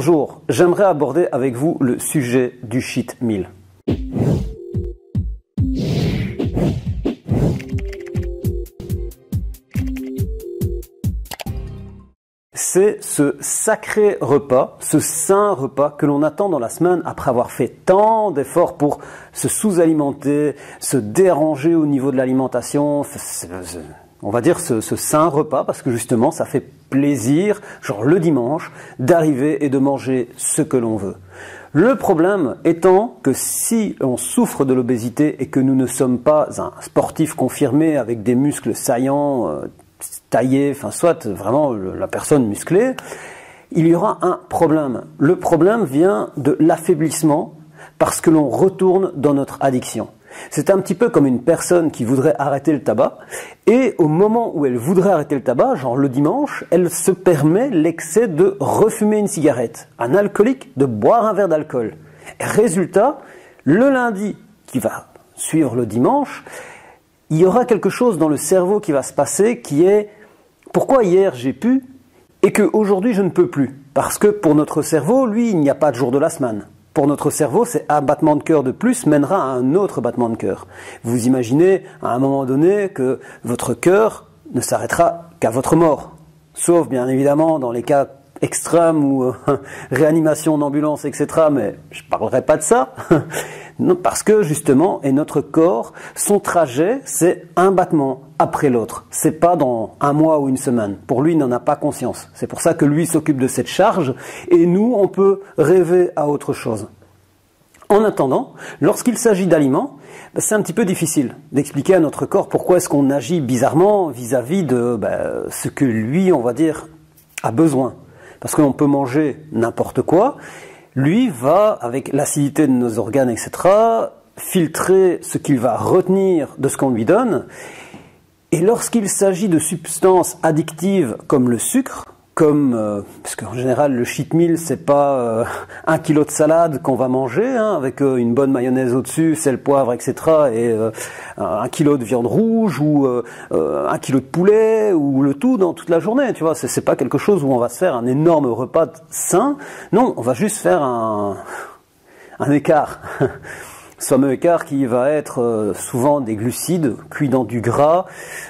Bonjour, j'aimerais aborder avec vous le sujet du cheat meal. C'est ce sacré repas, ce saint repas que l'on attend dans la semaine après avoir fait tant d'efforts pour se sous-alimenter, se déranger au niveau de l'alimentation, on va dire ce saint repas parce que justement ça fait plaisir, genre le dimanche, d'arriver et de manger ce que l'on veut. Le problème étant que si on souffre de l'obésité et que nous ne sommes pas un sportif confirmé avec des muscles saillants, taillé, enfin soit vraiment la personne musclée, il y aura un problème. Le problème vient de l'affaiblissement parce que l'on retourne dans notre addiction. C'est un petit peu comme une personne qui voudrait arrêter le tabac et au moment où elle voudrait arrêter le tabac, genre le dimanche, elle se permet l'excès de refumer une cigarette. Un alcoolique de boire un verre d'alcool. Résultat, le lundi qui va suivre le dimanche, il y aura quelque chose dans le cerveau qui va se passer qui est « Pourquoi hier j'ai pu et qu'aujourd'hui je ne peux plus ?» Parce que pour notre cerveau, lui, il n'y a pas de jour de la semaine. Pour notre cerveau, c'est un battement de cœur de plus mènera à un autre battement de cœur. Vous imaginez à un moment donné que votre cœur ne s'arrêtera qu'à votre mort. Sauf bien évidemment dans les cas extrêmes ou réanimation en ambulance, etc. Mais je ne parlerai pas de ça. Non, parce que justement, et notre corps, son trajet, c'est un battement après l'autre. C'est pas dans un mois ou une semaine. Pour lui, il n'en a pas conscience. C'est pour ça que lui s'occupe de cette charge et nous, on peut rêver à autre chose. En attendant, lorsqu'il s'agit d'aliments, c'est un petit peu difficile d'expliquer à notre corps pourquoi est-ce qu'on agit bizarrement vis-à-vis de ce que lui, on va dire, a besoin. Parce qu'on peut manger n'importe quoi. Lui va, avec l'acidité de nos organes, etc., filtrer ce qu'il va retenir de ce qu'on lui donne. Et lorsqu'il s'agit de substances addictives comme le sucre, parce qu'en général le cheat meal c'est pas 1 kilo de salade qu'on va manger avec une bonne mayonnaise au-dessus, sel, poivre, etc. et 1 kilo de viande rouge ou 1 kilo de poulet ou le tout dans toute la journée, tu vois. C'est pas quelque chose où on va se faire un énorme repas sain. Non, on va juste faire un écart. Ce fameux écart qui va être souvent des glucides cuits dans du gras,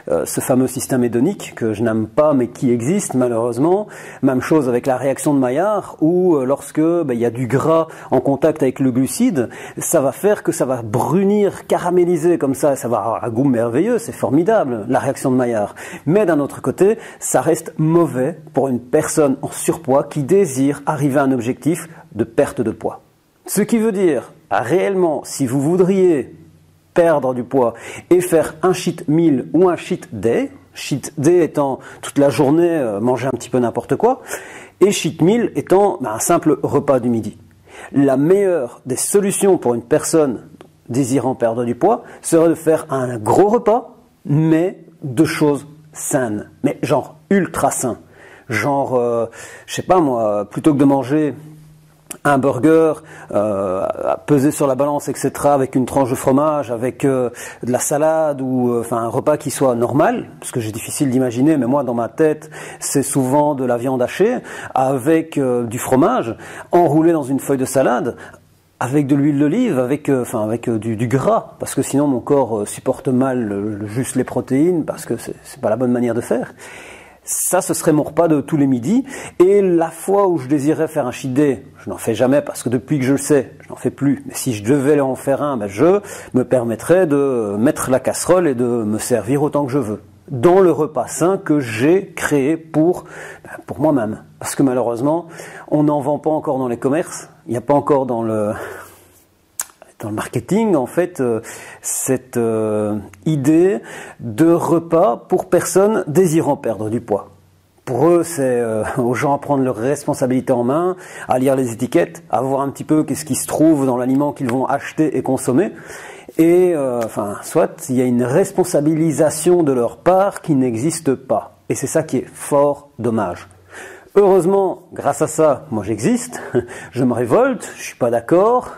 ce fameux système hédonique que je n'aime pas mais qui existe malheureusement. Même chose avec la réaction de Maillard où lorsque il y a du gras en contact avec le glucide, ça va faire que ça va brunir, caraméliser comme ça va avoir un goût merveilleux, c'est formidable la réaction de Maillard. Mais d'un autre côté, ça reste mauvais pour une personne en surpoids qui désire arriver à un objectif de perte de poids. Ce qui veut dire, réellement, si vous voudriez perdre du poids et faire un cheat meal ou un cheat day étant toute la journée manger un petit peu n'importe quoi, et cheat meal étant un simple repas du midi. La meilleure des solutions pour une personne désirant perdre du poids serait de faire un gros repas, mais de choses saines, mais genre ultra sain. Genre, je sais pas moi, plutôt que de manger un burger pesé sur la balance, etc., avec une tranche de fromage, avec de la salade ou un repas qui soit normal, parce que c'est difficile d'imaginer, mais moi dans ma tête c'est souvent de la viande hachée avec du fromage enroulé dans une feuille de salade avec de l'huile d'olive, avec du gras, parce que sinon mon corps supporte mal juste les protéines, parce que c'est pas la bonne manière de faire. Ça, ce serait mon repas de tous les midis. Et la fois où je désirais faire un cheat day, je n'en fais jamais parce que depuis que je le sais, je n'en fais plus. Mais si je devais en faire un, je me permettrais de mettre la casserole et de me servir autant que je veux. Dans le repas sain que j'ai créé pour moi-même. Parce que malheureusement, on n'en vend pas encore dans les commerces. Il n'y a pas encore dans le marketing, en fait, cette idée de repas pour personnes désirant perdre du poids. Pour eux, c'est aux gens à prendre leurs responsabilités en main, à lire les étiquettes, à voir un petit peu qu'est-ce qui se trouve dans l'aliment qu'ils vont acheter et consommer. Et soit il y a une responsabilisation de leur part qui n'existe pas. Et c'est ça qui est fort dommage. Heureusement, grâce à ça, moi j'existe, je me révolte, je suis pas d'accord,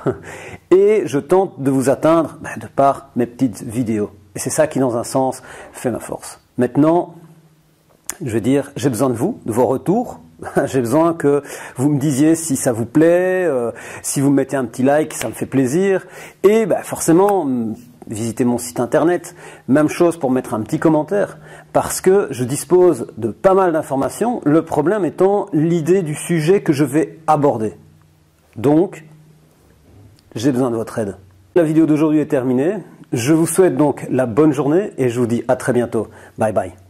et je tente de vous atteindre de par mes petites vidéos. Et c'est ça qui, dans un sens, fait ma force. Maintenant, je veux dire, j'ai besoin de vous, de vos retours, J'ai besoin que vous me disiez si ça vous plaît, si vous mettez un petit like, ça me fait plaisir. Et forcément, visitez mon site internet. Même chose pour mettre un petit commentaire, parce que je dispose de pas mal d'informations. Le problème étant l'idée du sujet que je vais aborder. Donc, j'ai besoin de votre aide. La vidéo d'aujourd'hui est terminée. Je vous souhaite donc la bonne journée et je vous dis à très bientôt. Bye bye.